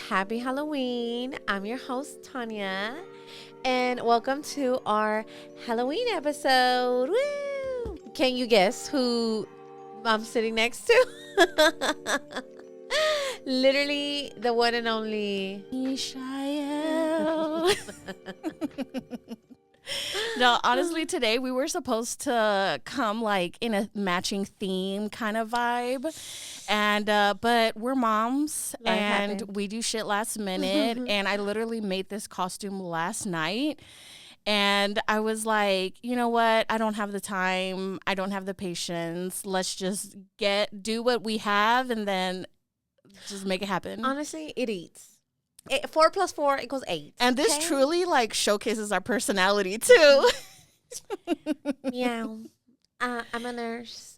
Happy Halloween. I'm your host, Tania, and welcome to our Halloween episode. Woo! Can you guess who I'm sitting next to? Literally the one and only Michael. No, honestly, today we were supposed to come like in a matching theme kind of vibe. And but we're moms and we do shit last minute. And I literally made this costume last night. And I was like, you know what? I don't have the time. I don't have the patience. Let's just do what we have and then just make it happen. Honestly, it eats. 4 + 4 = 8. And this truly like showcases our personality too. Meow. I'm a nurse.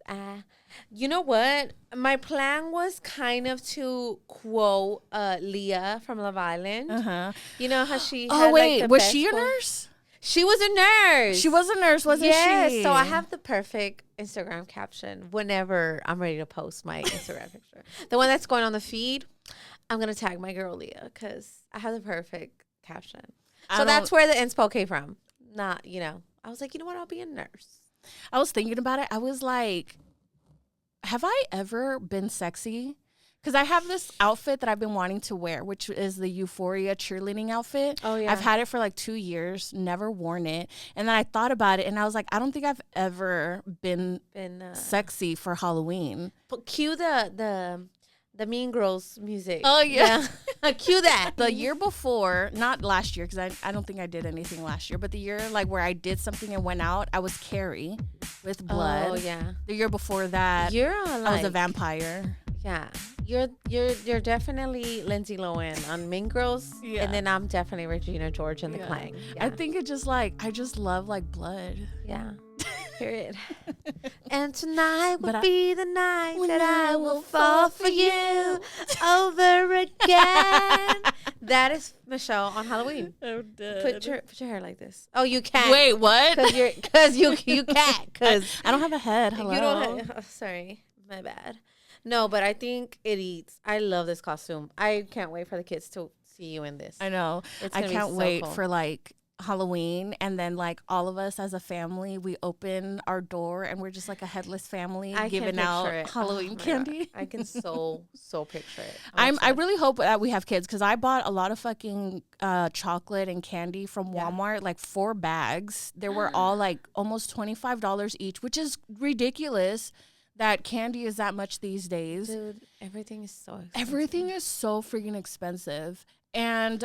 You know what? My plan was kind of to quote Leah from Love Island. You know how she had, wait, like, the was best she a one? nurse? She was a nurse. She was a nurse, wasn't she? Yes. So I have the perfect Instagram caption whenever I'm ready to post my Instagram picture. The one that's going on the feed, I'm going to tag my girl Leah because I have the perfect caption. So that's where the inspo came from. Not, I was like, you know what? I'll be a nurse. I was thinking about it. I was like, have I ever been sexy? Because I have this outfit that I've been wanting to wear, which is the Euphoria cheerleading outfit. Oh, yeah. I've had it for like 2 years, never worn it. And then I thought about it and I was like, I don't think I've ever been sexy for Halloween. But cue the Mean Girls music. Oh, yeah. Cue that. The year before, not last year, because I don't think I did anything last year, but the year like where I did something and went out, I was Carrie with blood. Oh, yeah. The year before that, I was a vampire. Yeah. You're definitely Lindsay Lohan on Mean Girls. Yeah. And then I'm definitely Regina George in The Clang. Yeah. I think it just like, I just love like blood. Yeah. Period. And tonight will be the night that I will fall for you over again. That is Michelle on Halloween. I'm dead. Put your hair like this. Oh, you can't. Wait, what? Because you can't. Because I don't have a head. Hello. You don't have, sorry, my bad. No, but I think it eats. I love this costume. I can't wait for the kids to see you in this. I know. I can't wait for like Halloween, and then like all of us as a family, we open our door and we're just like a headless family giving out Halloween candy. God. I can so picture it. I really hope that we have kids because I bought a lot of fucking chocolate and candy from Walmart, like 4 bags. They were all like almost $25 each, which is ridiculous. That candy is that much these days. Dude, everything is so expensive. Everything is so freaking expensive. And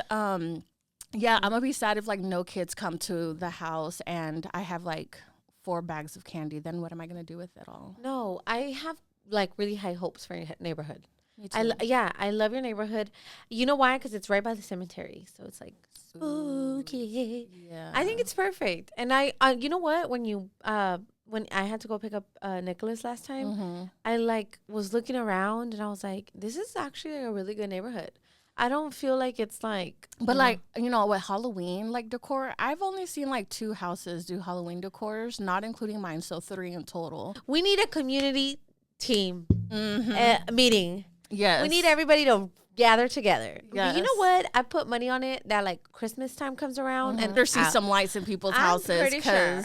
yeah, I'm gonna be sad if like no kids come to the house and I have like 4 bags of candy. Then what am I gonna do with it all? No, I have like really high hopes for your neighborhood. Me too. I love your neighborhood. You know why? Because it's right by the cemetery, so it's like spooky. Yeah, I think it's perfect. And I you know what? When I had to go pick up Nicholas last time, I like was looking around and I was like, this is actually a really good neighborhood. I don't feel like it's like... But like, with Halloween, like decor, I've only seen like 2 houses do Halloween decors, not including mine, so 3 in total. We need a community team meeting. Yes. We need everybody to gather together. Yes. You know what? I put money on it that like Christmas time comes around and there see some lights in people's houses.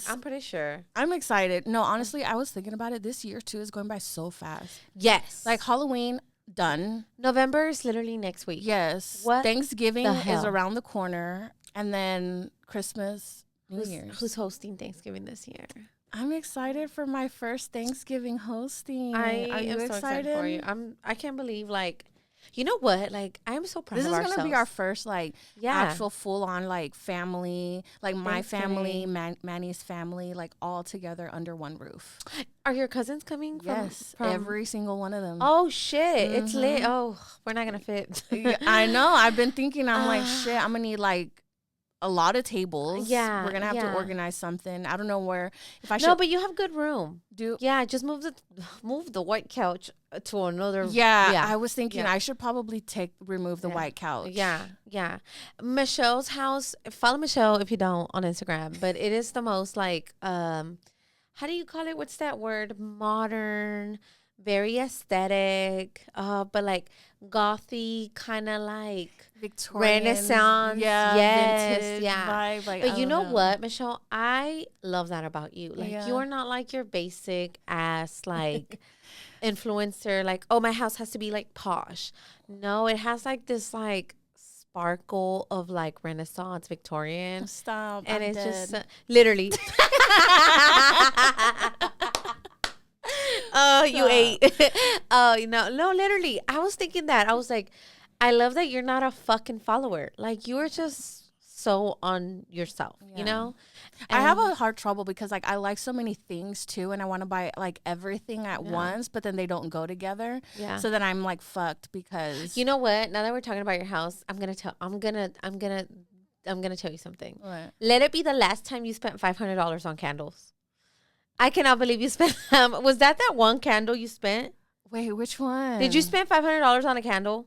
I'm pretty sure. I'm excited. No, honestly, I was thinking about it. This year too is going by so fast. Yes. Like Halloween, done. November is literally next week. Yes. What Thanksgiving is around the corner. And then Christmas, New Year's. Who's hosting Thanksgiving this year? I'm excited for my first Thanksgiving hosting. Are you so excited for you? I can't believe like... You know what? Like, I'm so proud of ourselves. This is going to be our first, like, actual full-on, like, family, like, my family, Manny's family, like, all together under one roof. Are your cousins coming? Yes, every single one of them. Oh, shit. It's lit. Oh, we're not going to fit. I know. I've been thinking, I'm like, shit, I'm going to need, like, a lot of tables. Yeah. We're going to have to organize something. I don't know where. No, but you have good room. Yeah, just move the white couch to another. Yeah. I was thinking I should probably remove the white couch. Yeah. Michelle's house. Follow Michelle if you don't on Instagram. But it is the most like, how do you call it? What's that word? Modern. very aesthetic, but like gothy, kind of like Victorian, Renaissance. yeah, Yes, vintage yeah. vibe. Like, But I you don't know know. what, Michelle? I love that about you. Like, Yeah. you are not like your basic ass, like, influencer. Like, oh, my house has to be, like, posh. No, it has, like, this, like, sparkle of, like, Renaissance Victorian. Stop. And I'm it's dead. just, literally. Oh, you ate. Oh, no, literally. I was thinking that. I was like, I love that you're not a fucking follower. Like, you are just so on yourself, you Yeah. know? I have And- a hard trouble because like I like so many things too, and I want to buy like everything at Yeah. once, but then they don't go together. Yeah. So then I'm like fucked because You know what? Now that we're talking about your house, I'm gonna tell you something. What? Let it be the last time you spent $500 on candles. I cannot believe you spent. Was that one candle you spent? Wait, which one? Did you spend $500 on a candle?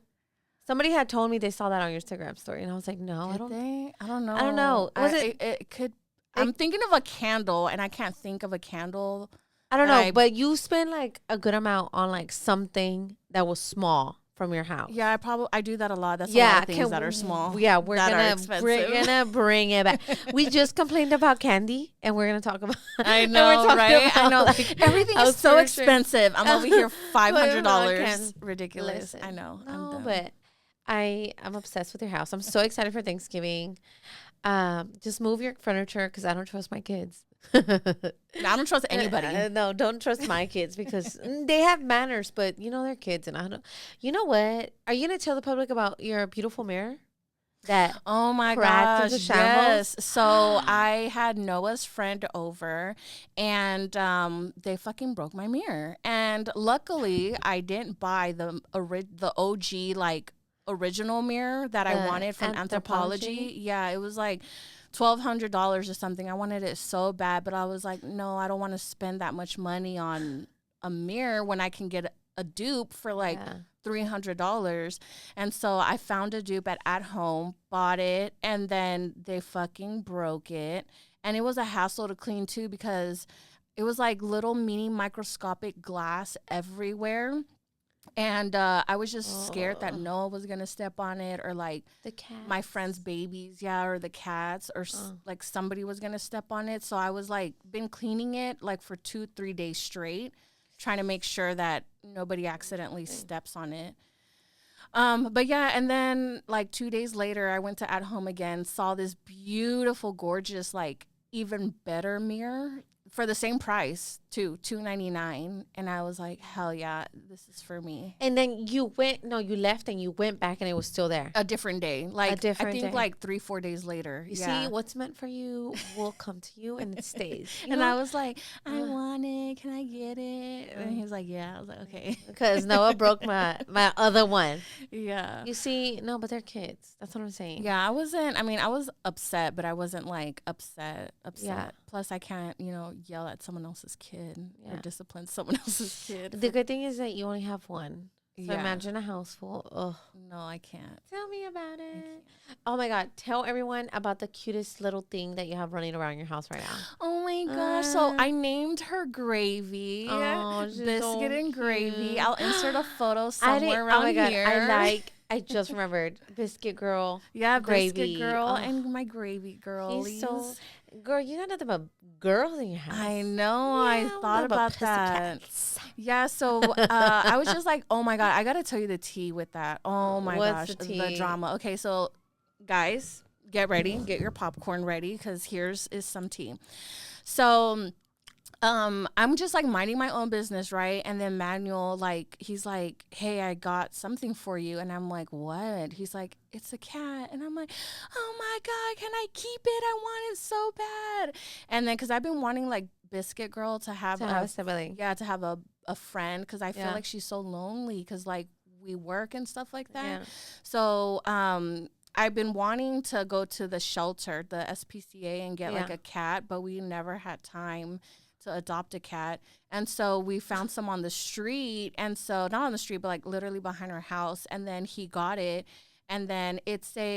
Somebody had told me they saw that on your Instagram story, and I was like, no, I Did don't. they? I don't know. I don't know. Was It could. I'm thinking of a candle, and I can't think of a candle. I don't that know, but you spent like a good amount on like something that was small from your house. Yeah, I do that a lot. That's a lot of things that are small. Yeah, we're that are gonna expensive. bring it back. We just complained about candy, and we're gonna talk about. I and know, we're talking right? I about, know. like, Everything is so expensive. I'm over here $500. Listen, Ridiculous. I know. I'm No, done. but I'm obsessed with your house. I'm so excited for Thanksgiving. Just move your furniture because I don't trust my kids. I don't trust anybody. No, don't trust my kids because they have manners, but they're kids, and I don't. You know what? Are you gonna tell the public about your beautiful mirror? That Oh my cracked gosh, into shambles? yes. So I had Noah's friend over, and they fucking broke my mirror. And luckily, I didn't buy the OG like original mirror that I wanted from Anthropology. Yeah, it was like $1,200 or something. I wanted it so bad, but I was like, no, I don't want to spend that much money on a mirror when I can get a dupe for like $300. And so I found a dupe at home, bought it, and then they fucking broke it. And it was a hassle to clean too because it was like little mini microscopic glass everywhere. And I was just scared that Noah was going to step on it, or like the cat, my friend's babies, or the cats, or like somebody was going to step on it. So I was like been cleaning it like for 2-3 days straight, trying to make sure that nobody accidentally steps on it. But yeah, and then like 2 days later, I went to At Home again, saw this beautiful, gorgeous, like even better mirror for the same price too, $299, and I was like, hell yeah, this is for me. And then you left and you went back and it was still there. A different day, like I think day. Like 3-4 days later. You see, what's meant for you will come to you, and it stays. And I was like, I want it. Can I get it? And he was like, yeah. I was like, okay. Because Noah broke my other one. Yeah. You see, no, but they're kids. That's what I'm saying. Yeah, I was upset, but I wasn't like upset. Yeah. Plus, I can't, yell at someone else's kid or discipline someone else's kid. The good thing is that you only have one. So imagine a house full. Oh, no, I can't. Tell me about it. Oh my God. Tell everyone about the cutest little thing that you have running around your house right now. Oh my gosh. So I named her Gravy. Oh, Biscuit so and Gravy. cute. I'll insert a photo somewhere around oh my God. here. I just remembered Biscuit Girl. Yeah, Gravy. Biscuit Girl and my Gravy Girl. He's so, girl, you got nothing but girls in your house. I know. Yeah, I thought about that. Yeah, so I was just like, oh my God, I got to tell you the tea with that. Oh my gosh, the drama. Okay, so guys, get ready. Get your popcorn ready because here's some tea. So I'm just like minding my own business, right? And then Manuel, like, he's like, hey, I got something for you. And I'm like, what? He's like, it's a cat. And I'm like, oh my God, can I keep it? I want it so bad. And then, cause I've been wanting like Biscuit Girl to have a sibling. Yeah, to have a friend. Cause I feel like she's so lonely. Cause like we work and stuff like that. Yeah. So, I've been wanting to go to the shelter, the SPCA, and get like a cat, but we never had time to adopt a cat. And so we found some on the street, and so not on the street, but like literally behind our house. And then he got it, and then it's a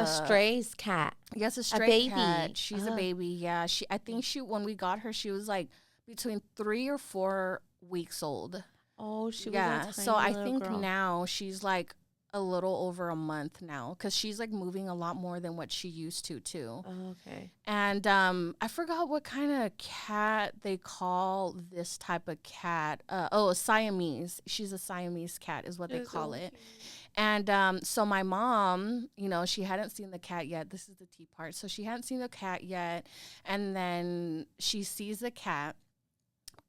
stray's cat. Yes, a stray cat. She's a baby. Yeah, I think when we got her, she was like between 3 or 4 weeks old. Oh, she was yeah. a tiny So I think girl. now she's like a little over a month now because she's like moving a lot more than what she used to too. Oh, okay. And I forgot what kind of cat they call this type of cat. A Siamese. She's a Siamese cat is what they call it. And so my mom, you know, she hadn't seen the cat yet. This is the tea part. So she hadn't seen the cat yet. And then she sees the cat.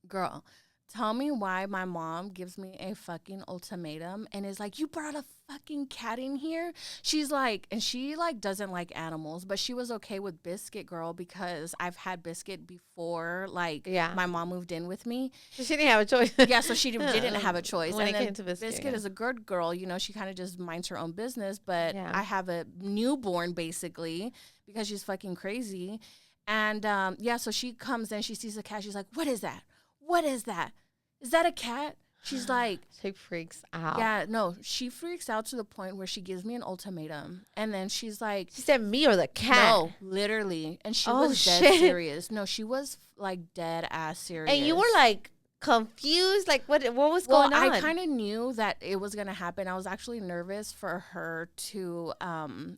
Girl, tell me why my mom gives me a fucking ultimatum and is like, you brought a fucking cat in here? She's like, and she like doesn't like animals, but she was okay with Biscuit, girl, because I've had Biscuit before, like my mom moved in with me. So she didn't have a choice. Yeah, so she didn't have a choice. When and it then came to Biscuit is a good girl, you know, she kind of just minds her own business, but I have a newborn basically because she's fucking crazy. And so she comes in, she sees the cat, she's like, what is that? What is that? Is that a cat? She's like... She freaks out. Yeah, no, she freaks out to the point where she gives me an ultimatum. And then she's like... She said me or the cat? No, literally. And she was dead serious. No, she was like dead ass serious. And you were like confused? Like what was going on? I kind of knew that it was going to happen. I was actually nervous for her to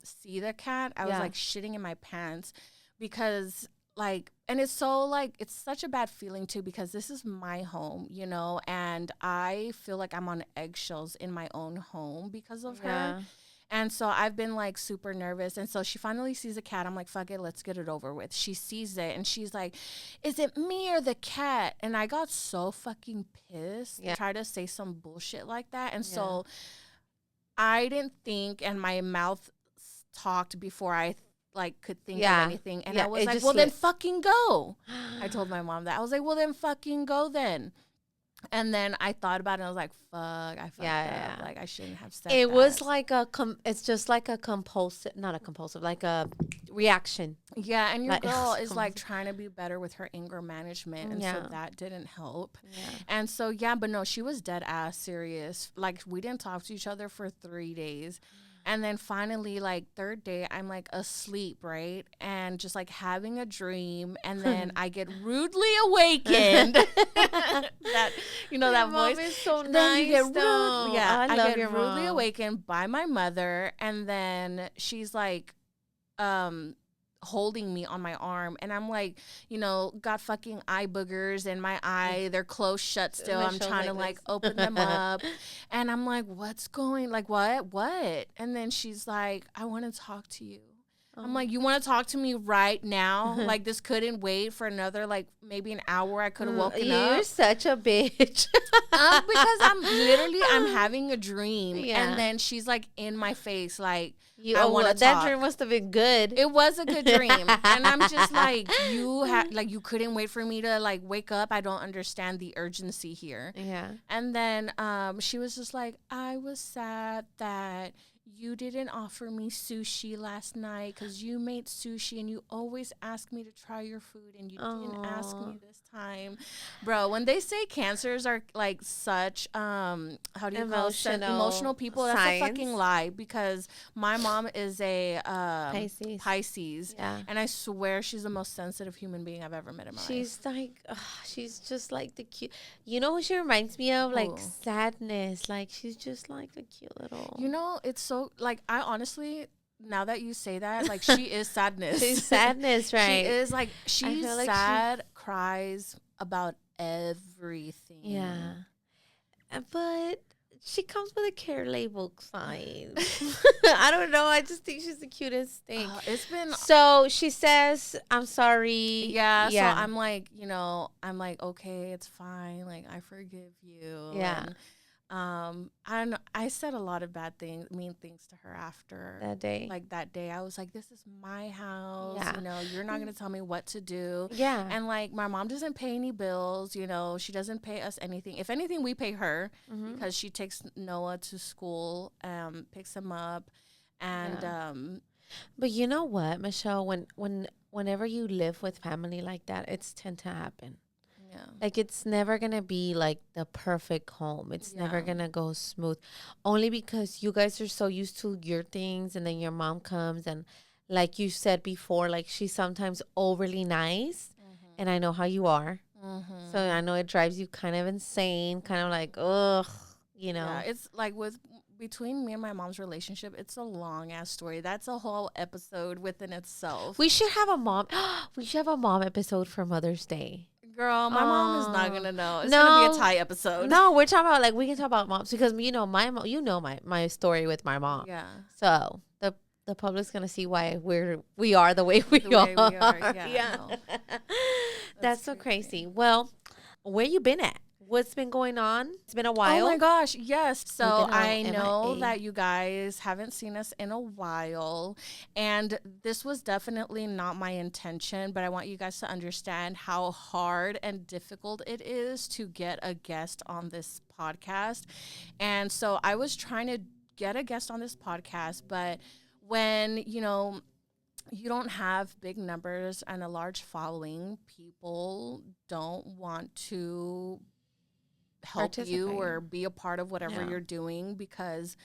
see the cat. I was like shitting in my pants because... Like, and it's so like, it's such a bad feeling too, because this is my home, you know, and I feel like I'm on eggshells in my own home because of her. And so I've been like super nervous. And so she finally sees a cat. I'm like, fuck it, let's get it over with. She sees it and she's like, is it me or the cat? And I got so fucking pissed. Try to say some bullshit like that. And so I didn't think, and my mouth talked before I like could think of anything, and I was like, well, then fucking go. I told my mom that. I was like, well, then fucking go then. And then I thought about it, and I was like, fuck, I fucked up. Like, I shouldn't have said it that. Was like it's just like a compulsive, not a compulsive, like a reaction. Yeah, and your girl is like trying to be better with her anger management, and so that didn't help. And so, but no, she was dead ass serious. Like, we didn't talk to each other for 3 days. And then finally, like, third day, I'm, like, asleep, right? And just, like, having a dream. And then I get rudely awakened. That, you know, that voice. Mom is so then nice, you get though. I love get your rudely mom. awakened by my mother. And then she's, like, holding me on my arm, and I'm like, you know, got fucking eye boogers in my eye, they're closed shut still. I'm trying to like open them up, and I'm like, what's going, like, what? And then she's like, I want to talk to you. I'm like, you want to talk to me right now? Like, this couldn't wait for another, like, maybe an hour. I could have woken up. You're such a bitch. Because I'm having a dream. And then she's, like, in my face, like, I want to talk. That dream must have been good. It was a good dream. And I'm just like, you couldn't wait for me to, like, wake up. I don't understand the urgency here. Yeah. And then she was just like, I was sad that you didn't offer me sushi last night because you made sushi and you always ask me to try your food and you didn't ask me this time. Bro, when they say cancers are like such, how do you call it? Emotional people, that's a fucking lie, because my mom is a Pisces. Yeah. And I swear she's the most sensitive human being I've ever met in my life. She's like, she's just like the cute, you know who she reminds me of? Like Sadness. Like, she's just like a cute little. You know, it's so, like, I honestly, now that you say that, like, she is Sadness. She's Sadness, right? She is, like, she's like sad, cries about everything. Yeah. But she comes with a care label sign. I don't know. I just think she's the cutest thing. It's been... So she says, I'm sorry. Yeah. So I'm like, you know, okay, it's fine. Like, I forgive you. Yeah. And, I don't know. I said a lot of mean things to her after that day. Like, that day, I was like, this is my house. Yeah. You know, you're not going to tell me what to do. Yeah. And, like, my mom doesn't pay any bills. You know, she doesn't pay us anything. If anything, we pay her because she takes Noah to school, picks him up. And, but you know what, Michelle? Whenever you live with family like that, it's tend to happen. Yeah. Like, it's never going to be like the perfect home. It's never going to go smooth. Only because you guys are so used to your things, and then your mom comes, and like you said before, like, she's sometimes overly nice. And I know how you are. So I know it drives you kind of insane, kind of like, ugh, you know. Yeah, it's like between me and my mom's relationship, it's a long ass story. That's a whole episode within itself. We should have a mom. We should have a mom episode for Mother's Day. Girl, my mom is not gonna know. It's gonna be a Thai episode. No, we're talking about, like, we can talk about moms because my story with my mom. Yeah. So the public's gonna see why we are the way we are. Yeah. No. That's so crazy. Well, where you been at? What's been going on? It's been a while. Oh my gosh, yes. So I know MIA. that you guys haven't seen us in a while, and this was definitely not my intention, but I want you guys to understand how hard and difficult it is to get a guest on this podcast. And so I was trying to get a guest on this podcast, but when, you don't have big numbers and a large following, people don't want to help you or be a part of whatever you're doing because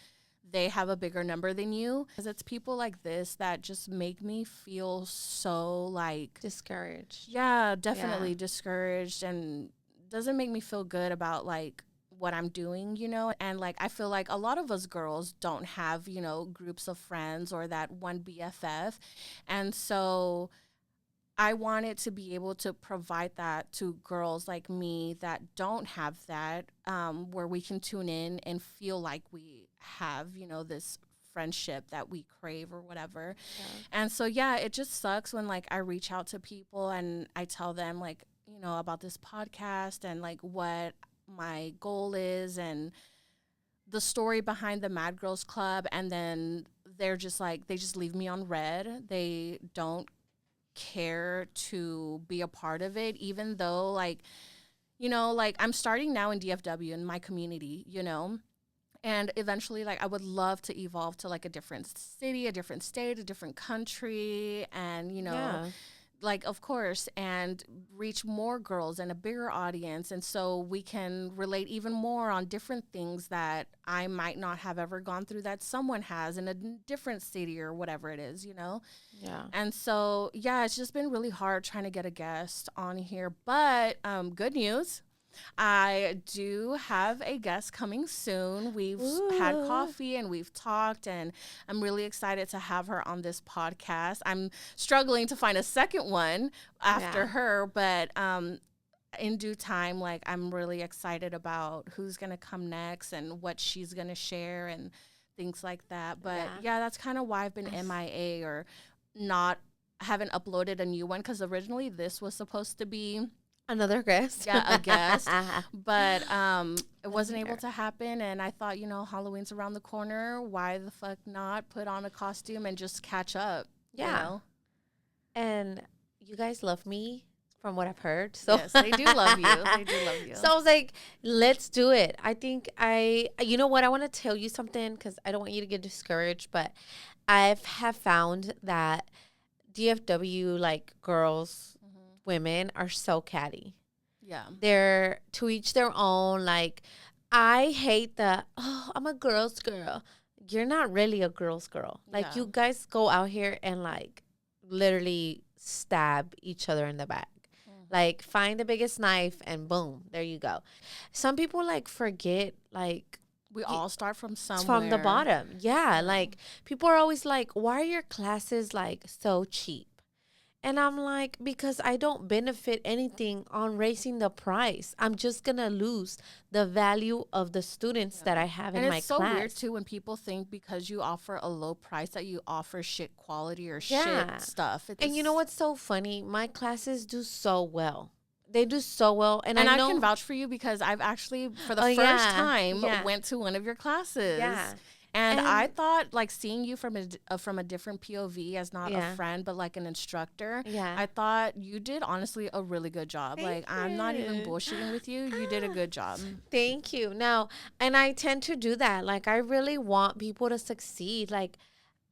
they have a bigger number than you. Because it's people like this that just make me feel so like discouraged. Yeah, definitely discouraged, and doesn't make me feel good about like what I'm doing, and like I feel like a lot of us girls don't have, groups of friends or that one BFF. And so I wanted to be able to provide that to girls like me that don't have that, where we can tune in and feel like we have, this friendship that we crave or whatever. Yeah. And so, it just sucks when like I reach out to people and I tell them like, about this podcast and like what my goal is and the story behind the Mad Girls Club. And then they're just like, they just leave me on red. They don't care to be a part of it, even though like I'm starting now in DFW in my community, and eventually like I would love to evolve to like a different city, a different state, a different country, and like of course, and reach more girls and a bigger audience, and so we can relate even more on different things that I might not have ever gone through that someone has in a different city or whatever it is, Yeah. And so it's just been really hard trying to get a guest on here, but good news, I do have a guest coming soon. We've had coffee and we've talked, and I'm really excited to have her on this podcast. I'm struggling to find a second one after her, but in due time, like I'm really excited about who's going to come next and what she's going to share and things like that. But that's kind of why I've been MIA or haven't uploaded a new one, because originally this was supposed to be another guest. Yeah, a guest. But it wasn't able to happen. And I thought, Halloween's around the corner. Why the fuck not put on a costume and just catch up? Yeah. And you guys love me from what I've heard. So yes, they do love you. They do love you. So I was like, let's do it. I think you know what? I want to tell you something because I don't want you to get discouraged. But I have found that DFW, like girls, women are so catty. Yeah. They're to each their own. Like, I hate I'm a girl's girl. You're not really a girl's girl. Like, you guys go out here and, like, literally stab each other in the back. Like, find the biggest knife and boom, there you go. Some people, like, forget, like, we all start from somewhere. From the bottom. Yeah. Like, people are always like, why are your classes, like, so cheap? And I'm like, because I don't benefit anything on raising the price. I'm just going to lose the value of the students that I have in my class. And it's so weird, too, when people think because you offer a low price that you offer shit quality or shit stuff. And you know what's so funny? My classes do so well. They do so well. And I know, can vouch for you because I've actually, for the first time, went to one of your classes. Yeah. And I thought, like, seeing you from a different POV as not a friend, but like an instructor, I thought you did, honestly, a really good job. I'm not even bullshitting with you. You did a good job. Thank you. Now, and I tend to do that. Like, I really want people to succeed. Like,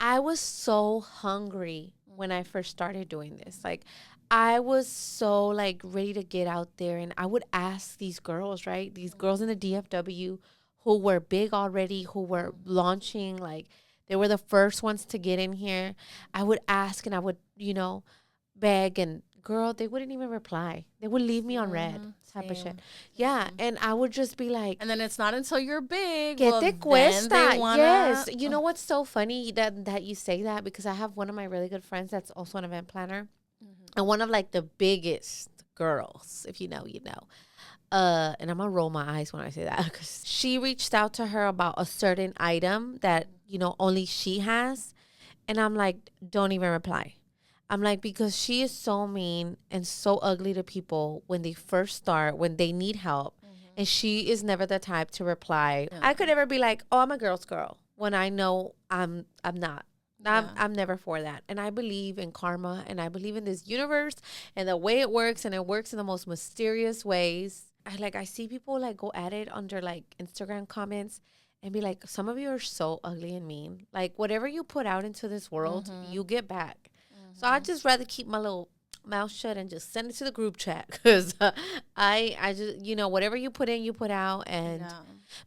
I was so hungry when I first started doing this. Like, I was so, like, ready to get out there. And I would ask these girls, right? These girls in the DFW who were big already, who were launching, like, they were the first ones to get in here. I would ask and I would, beg, and girl, they wouldn't even reply. They would leave me on red. type of shit. Same. Yeah, and I would just be like, and then it's not until you're big. ¿Qué well, te then cuesta? they wanna, Yes. You know what's so funny that you say that, because I have one of my really good friends that's also an event planner, and one of like the biggest girls, if you know, you know. And I'm gonna roll my eyes when I say that, because she reached out to her about a certain item that, you know, only she has, and I'm like, don't even reply. I'm like, because she is so mean and so ugly to people when they first start, when they need help. And she is never the type to reply. I could never be like, oh, I'm a girl's girl, when I know I'm not. I'm never for that. And I believe in karma, and I believe in this universe and the way it works, and it works in the most mysterious ways. I see people like go at it under like Instagram comments and be like, some of you are so ugly and mean. Like, whatever you put out into this world, you get back. So I'd just rather keep my little mouth shut and just send it to the group chat, because I just, you know, whatever you put in, you put out. And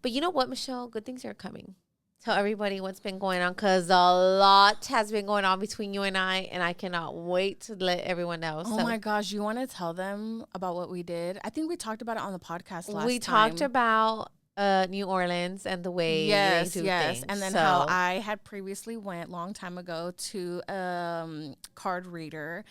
but you know what, Michelle, good things are coming. Tell everybody what's been going on, because a lot has been going on between you and I cannot wait to let everyone know. Oh my gosh, you want to tell them about what we did? I think we talked about it on the podcast last time. We talked about New Orleans and the way they do things. And then how I had previously went long time ago to card reader,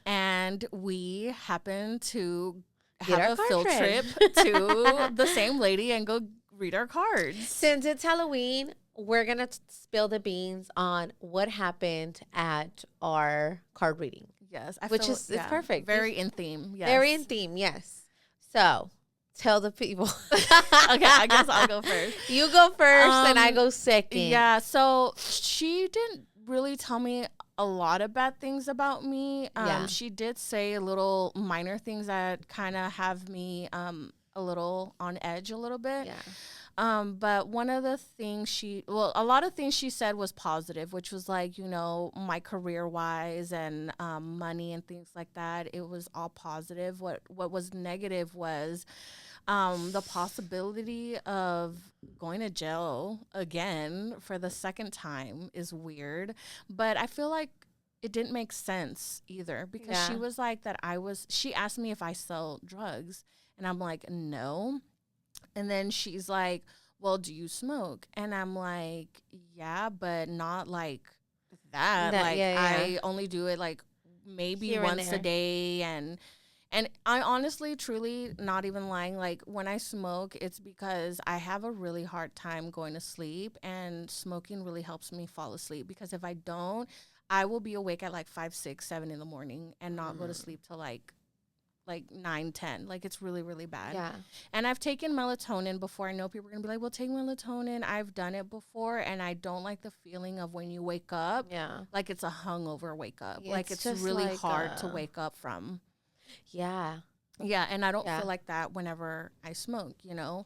and we happened to have a field trip to the same lady and go read our cards. Since it's Halloween, we're going to spill the beans on what happened at our card reading. Yes. It's perfect. Very in theme. Yes. Very in theme, yes. So, tell the people. Okay, I guess I'll go first. You go first and I go second. Yeah, so she didn't really tell me a lot of bad things about me. She did say a little minor things that kind of have me a little on edge a little bit. Yeah. But one of the things a lot of things she said was positive, which was like, you know, my career wise and money and things like that. It was all positive. What was negative was the possibility of going to jail again for the second time is weird. But I feel like it didn't make sense either, because she was like she asked me if I sell drugs, and I'm like, no. And then she's like, well, do you smoke? And I'm like, yeah, but not like that. I only do it like maybe here once a day. And I honestly, truly, not even lying, like when I smoke, it's because I have a really hard time going to sleep, and smoking really helps me fall asleep, because if I don't, I will be awake at like 5, 6, 7 in the morning and not go to sleep till like 9, 10. Like, it's really, really bad. Yeah. And I've taken melatonin before. I know people are going to be like, well, take melatonin. I've done it before, and I don't like the feeling of when you wake up. Yeah. Like, it's a hungover wake up. Yeah, like, it's really like hard to wake up from. Yeah. Yeah, and I don't feel like that whenever I smoke, you know.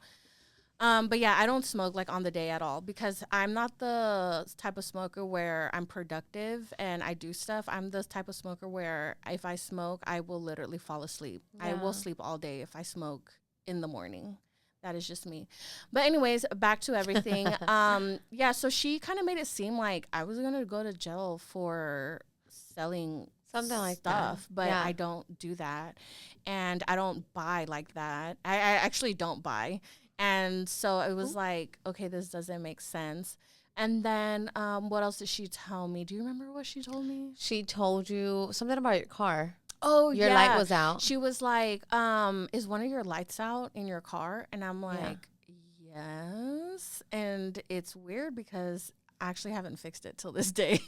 But yeah, I don't smoke like on the day at all, because I'm not the type of smoker where I'm productive and I do stuff. I'm the type of smoker where if I smoke, I will literally fall asleep. Yeah. I will sleep all day if I smoke in the morning. That is just me. But anyways, back to everything. Yeah, so she kind of made it seem like I was going to go to jail for selling something like stuff, that. But I don't do that. And I don't buy like that. I actually don't buy. And so it was like, okay, this doesn't make sense. And then what else did she tell me? Do you remember what she told me? She told you something about your car. Oh, your light was out. She was like, is one of your lights out in your car? And I'm like, yes. And it's weird because I actually haven't fixed it till this day.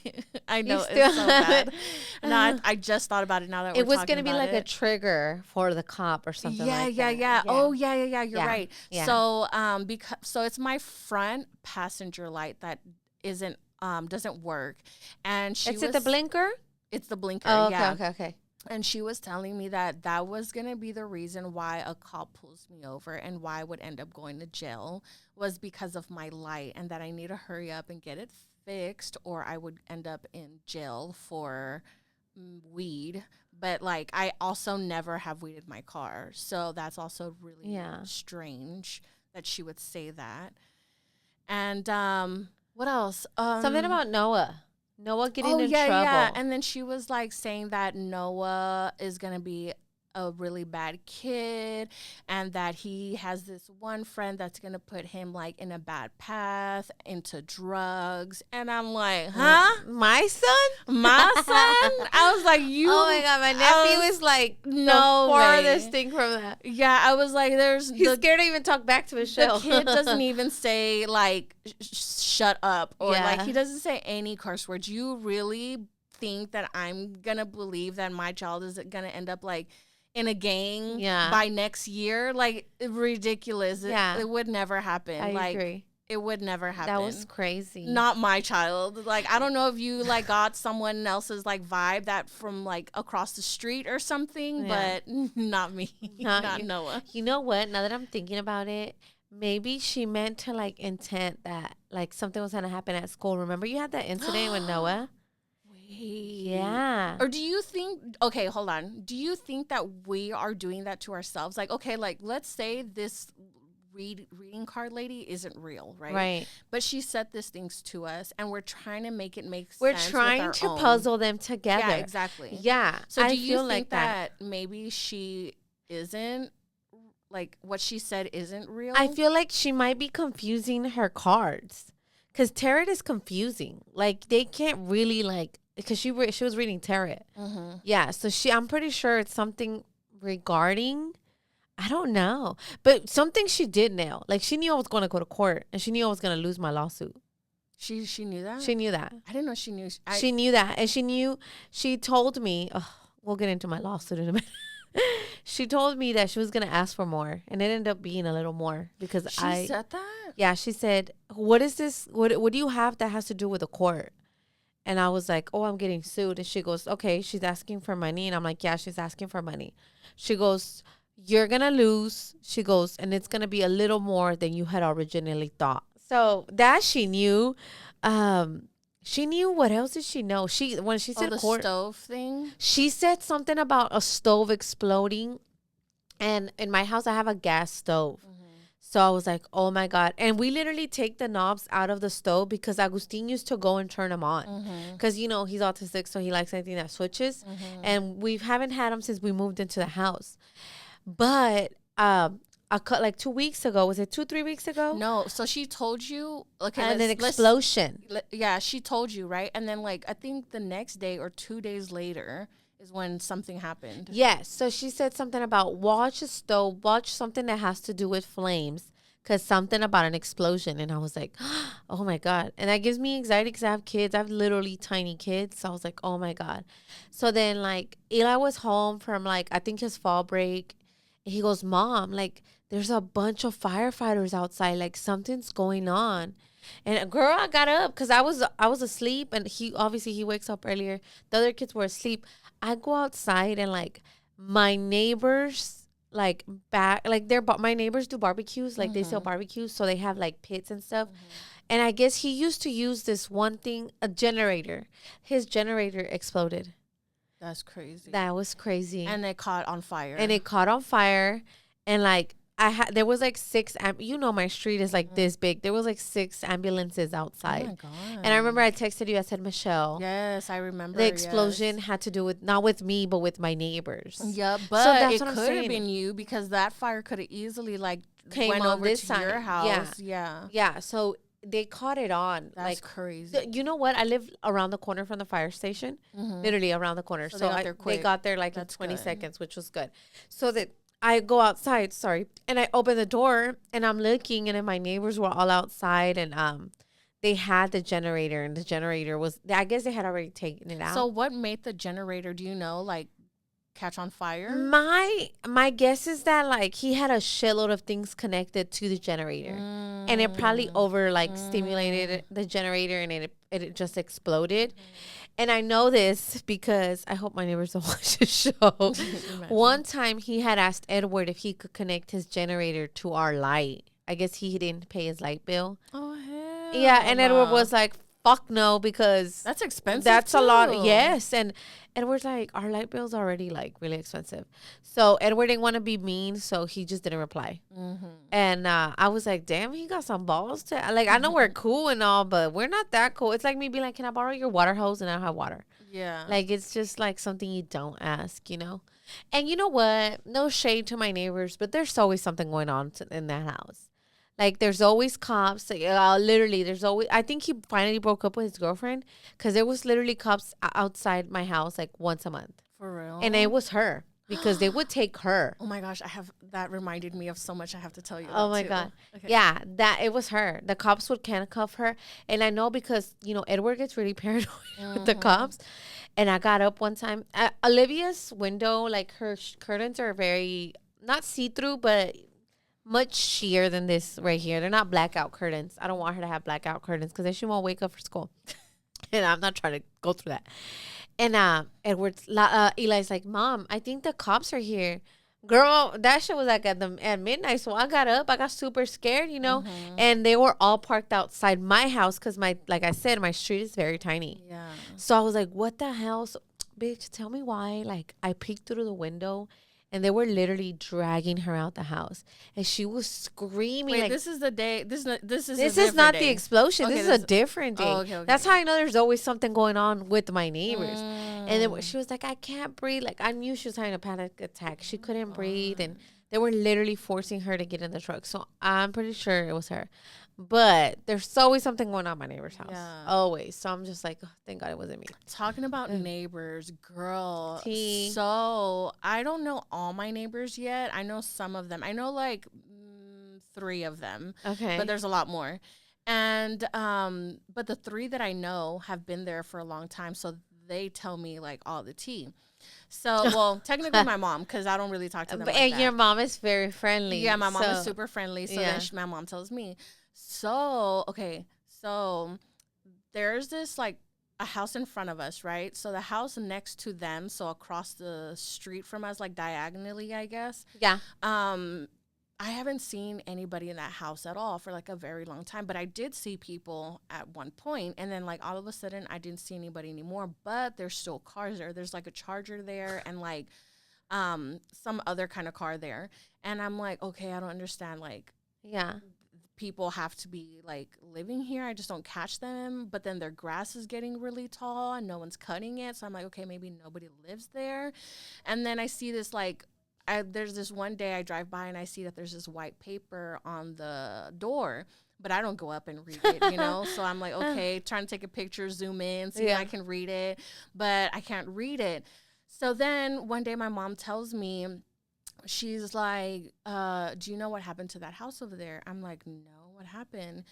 I know it's so bad. No, I just thought about it now that we're talking about it. It was going to be like a trigger for the cop or something like that. Yeah. Oh, yeah. You're right. Yeah. So, so it's my front passenger light that doesn't work. And Is it the blinker? It's the blinker. Oh, okay, yeah. Okay. And she was telling me that was going to be the reason why a cop pulls me over and why I would end up going to jail was because of my light, and that I need to hurry up and get it fixed or I would end up in jail for weed. But, like, I also never have weed in my car. So that's also really strange that she would say that. And what else? Something about Noah getting in trouble. Yeah. And then she was like saying that Noah is going to be a really bad kid, and that he has this one friend that's gonna put him like in a bad path into drugs. And I'm like, huh? My son? My son? I was like, you. Oh my God, my nephew is like no the way. farthest thing from that. Yeah, I was like, He's scared to even talk back to Michelle. The kid doesn't even say like shut up, or Yeah. like he doesn't say any curse words. You really think that I'm gonna believe that my child is gonna end up like in a gang by next year? Like, ridiculous. It would never happen. I agree. It would never happen. That was crazy. Not my child. Like, I don't know if you like got someone else's like vibe that from like across the street or something, but not me. Not Noah. You know what? Now that I'm thinking about it, maybe she meant to like intent that like something was gonna happen at school. Remember you had that incident with Noah? Yeah. Or do you think, okay, hold on. Do you think that we are doing that to ourselves? Like, okay, like let's say this reading card lady isn't real, right? Right. But she said these things to us, and we're trying to make it make we're sense. We're trying to puzzle them together. Yeah, exactly. Yeah. So do you think that maybe she isn't, like what she said isn't real? I feel like she might be confusing her cards. Because tarot is confusing. Like, they can't really, like, because she was reading tarot. Mm-hmm. Yeah, so I'm pretty sure it's something regarding, I don't know. But something she did nail. Like, she knew I was going to go to court, and she knew I was going to lose my lawsuit. She knew that? She knew that. I didn't know she knew. She knew that. And she told me, we'll get into my lawsuit in a minute. She told me that she was going to ask for more, and it ended up being a little more because she said that? Yeah, she said, what is this? What do you have that has to do with the court? And I was like, I'm getting sued. And she goes, okay, she's asking for money. And I'm like, yeah, she's asking for money. She goes, you're going to lose. She goes, and it's going to be a little more than you had originally thought. So that she knew. She knew. What else did she know? When she said the court, stove thing. She said something about a stove exploding, and in my house I have a gas stove, so I was like, oh my God! And we literally take the knobs out of the stove because Agustin used to go and turn them on, because he's autistic, so he likes anything that switches, and we haven't had him since we moved into the house, but like 2 weeks ago. Was it 2-3 weeks ago? No. So she told you, okay, and an explosion. Yeah, she told you, right? And then like I think the next day or 2 days later is when something happened. Yes. So she said something about watch a stove, watch something that has to do with flames, because something about an explosion. And I was like, oh my God. And that gives me anxiety because I have kids. I have literally tiny kids. So I was like, oh my God. So then like Eli was home from like, I think his fall break. And he goes, Mom, like, there's a bunch of firefighters outside. Like, something's going on. And girl, I got up because I was asleep. And he wakes up earlier. The other kids were asleep. I go outside and, like, my neighbors, like, my neighbors do barbecues. Like, they sell barbecues. So they have, like, pits and stuff. And I guess he used to use this one thing, a generator. His generator exploded. That's crazy. That was crazy. And it caught on fire. And like there was like 6 my street is like this big. There was like 6 ambulances outside. Oh my God. And I remember I texted you, I said, Michelle. Yes, I remember. The explosion had to do with not with me, but with my neighbors. Yeah, but it could have been you, because that fire could have easily like went over to your house. Yeah. So they caught it on. That's like crazy. You know what? I live around the corner from the fire station, literally around the corner. So they got there like in 20 seconds, which was good. So that I go outside, and I open the door and I'm looking, and then my neighbors were all outside, and they had the generator, and the generator was, I guess they had already taken it out. So what made the generator, do you know, like catch on fire? My guess is that like he had a shitload of things connected to the generator, and it probably stimulated the generator, and it just exploded. And I know this because I hope my neighbors don't watch the show. One time he had asked Edward if he could connect his generator to our light. I guess he didn't pay his light bill. Oh hell. Yeah, and Edward was like, fuck no, because that's expensive. That's too. A lot. Yes. And Edward's like, our light bill's already like really expensive. So Edward didn't want to be mean, so he just didn't reply. And I was like, damn, he got some balls to, like, I know we're cool and all, but we're not that cool. It's like me being like, can I borrow your water hose? And I don't have water. Yeah. Like, it's just like something you don't ask, And you know what? No shade to my neighbors, but there's always something going on in that house. Like, there's always cops. Like, literally, there's always. I think he finally broke up with his girlfriend because there was literally cops outside my house like once a month. For real? And it was her because they would take her. Oh my gosh, that reminded me of so much I have to tell you about. Oh my God. Okay. Yeah, it was her. The cops would handcuff her. And I know because, Edward gets really paranoid with the cops. And I got up one time. Olivia's window, like her curtains are very, not see-through, but much sheer than this right here. They're not blackout curtains. I don't want her to have blackout curtains because then she won't wake up for school. And I'm not trying to go through that. And Eli's like, Mom, I think the cops are here. Girl, that shit was like at midnight. So I got up. I got super scared, and they were all parked outside my house because like I said, my street is very tiny. Yeah. So I was like, what the hell? So, bitch, tell me why. Like, I peeked through the window and they were literally dragging her out the house, and she was screaming. Wait, like, this is the day. This is not day. the explosion. Okay, this is a different day. Oh, okay. That's how I know there's always something going on with my neighbors. And then she was like, I can't breathe. Like, I knew she was having a panic attack. She couldn't breathe, and they were literally forcing her to get in the truck. So I'm pretty sure it was her. But there's always something going on at my neighbor's house. Yeah. Always. So I'm just like, oh, thank God it wasn't me. Talking about neighbors, girl. Tea. So I don't know all my neighbors yet. I know some of them. I know like 3 of them. Okay. But there's a lot more. And but the 3 that I know have been there for a long time. So they tell me like all the tea. So, well, technically my mom, because I don't really talk to them like and that. your mom is very friendly. Yeah, my mom is super friendly. So then my mom tells me. So, okay, so there's this like a house in front of us, right? So the house next to them, so across the street from us, like diagonally, I guess. Yeah. I haven't seen anybody in that house at all for like a very long time, but I did see people at one point, and then like all of a sudden I didn't see anybody anymore, but there's still cars there. There's like a Charger there and like some other kind of car there. And I'm like, okay, I don't understand. Like, yeah, people have to be like living here. I just don't catch them. But then their grass is getting really tall and no one's cutting it. So I'm like, okay, maybe nobody lives there. And then I see this like, there's this one day I drive by and I see that there's this white paper on the door, but I don't go up and read it, So I'm like, okay, trying to take a picture, zoom in, see if I can read it, but I can't read it. So then one day my mom tells me, she's like, do you know what happened to that house over there? I'm like, no, what happened?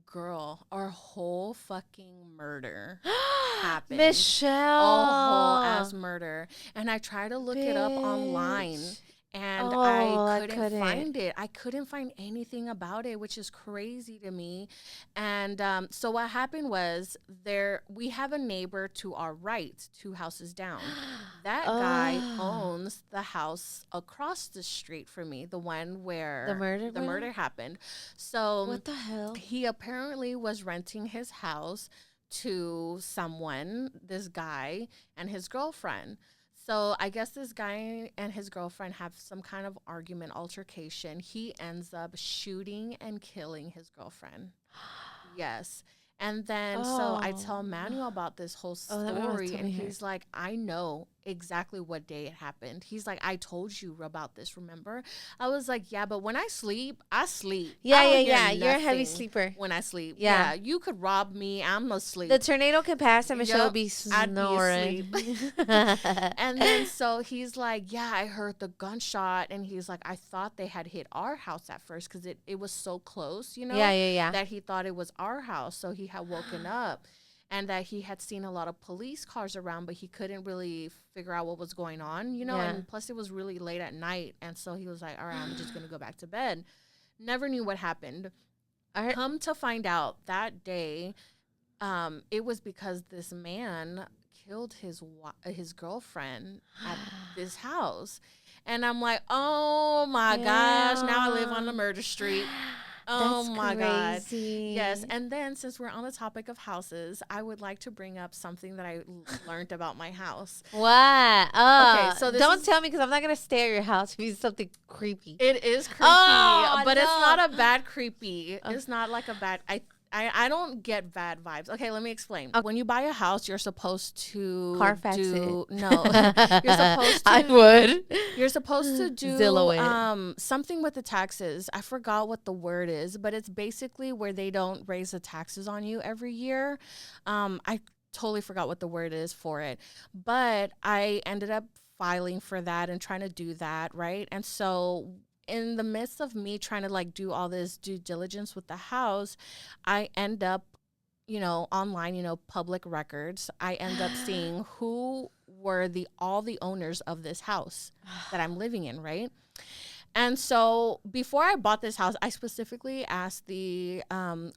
Girl, our whole fucking murder happened. Michelle. A whole ass murder. And I tried to look it up online, and I couldn't find it. I couldn't find anything about it, which is crazy to me. And so what happened was we have a neighbor to our right, 2 houses down. That guy owns the house across the street from me, the one where the murder happened. So what the hell? He apparently was renting his house to someone, this guy and his girlfriend. So I guess this guy and his girlfriend have some kind of argument, altercation. He ends up shooting and killing his girlfriend. Yes. And then so I tell Manuel about this whole story, and he's like, I know exactly what day it happened. He's like, I told you about this, remember? I was like, yeah, but when I sleep, I sleep. Yeah. You're a heavy sleeper. When I sleep. Yeah. You could rob me. I'm asleep. The tornado can pass and Michelle would be snoring. I'd be asleep. And then so he's like, yeah, I heard the gunshot. And he's like, I thought they had hit our house at first because it was so close, Yeah. that he thought it was our house. So he had woken up. And that he had seen a lot of police cars around, but he couldn't really figure out what was going on, and plus it was really late at night. And so he was like, all right, I'm just going to go back to bed. Never knew what happened. Come to find out that day, it was because this man killed his girlfriend at this house. And I'm like, oh my gosh, now I live on the murder street. Oh my God. Yes. And then since we're on the topic of houses, I would like to bring up something that I learned about my house. What? Okay, so don't tell me, because I'm not going to stay at your house if it's something creepy. It is creepy, but it's not a bad creepy. It's not like a bad. I don't get bad vibes. Okay, let me explain. When you buy a house, you're supposed to Carfax it. No, you're supposed to. I would. You're supposed to do Zillow it. Something with the taxes. I forgot what the word is, but it's basically where they don't raise the taxes on you every year. I totally forgot what the word is for it, but I ended up filing for that and trying to do that, right? And so in the midst of me trying to like do all this due diligence with the house, I end up, online, public records. I end up seeing who were all the owners of this house that I'm living in, right? And so before I bought this house, I specifically asked the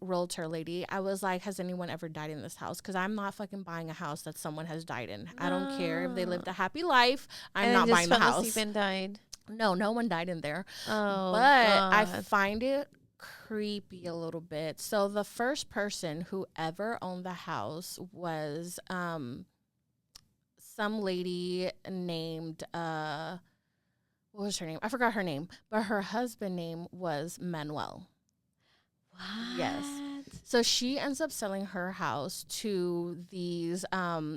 realtor lady, I was like, has anyone ever died in this house? Because I'm not fucking buying a house that someone has died in. I don't care if they lived a happy life. I'm not buying the house. And died. No one died in there. Oh, but God. I find it creepy a little bit. So the first person who ever owned the house was some lady named what was her name? I forgot her name, but her husband's name was Manuel. What? Yes. So she ends up selling her house to these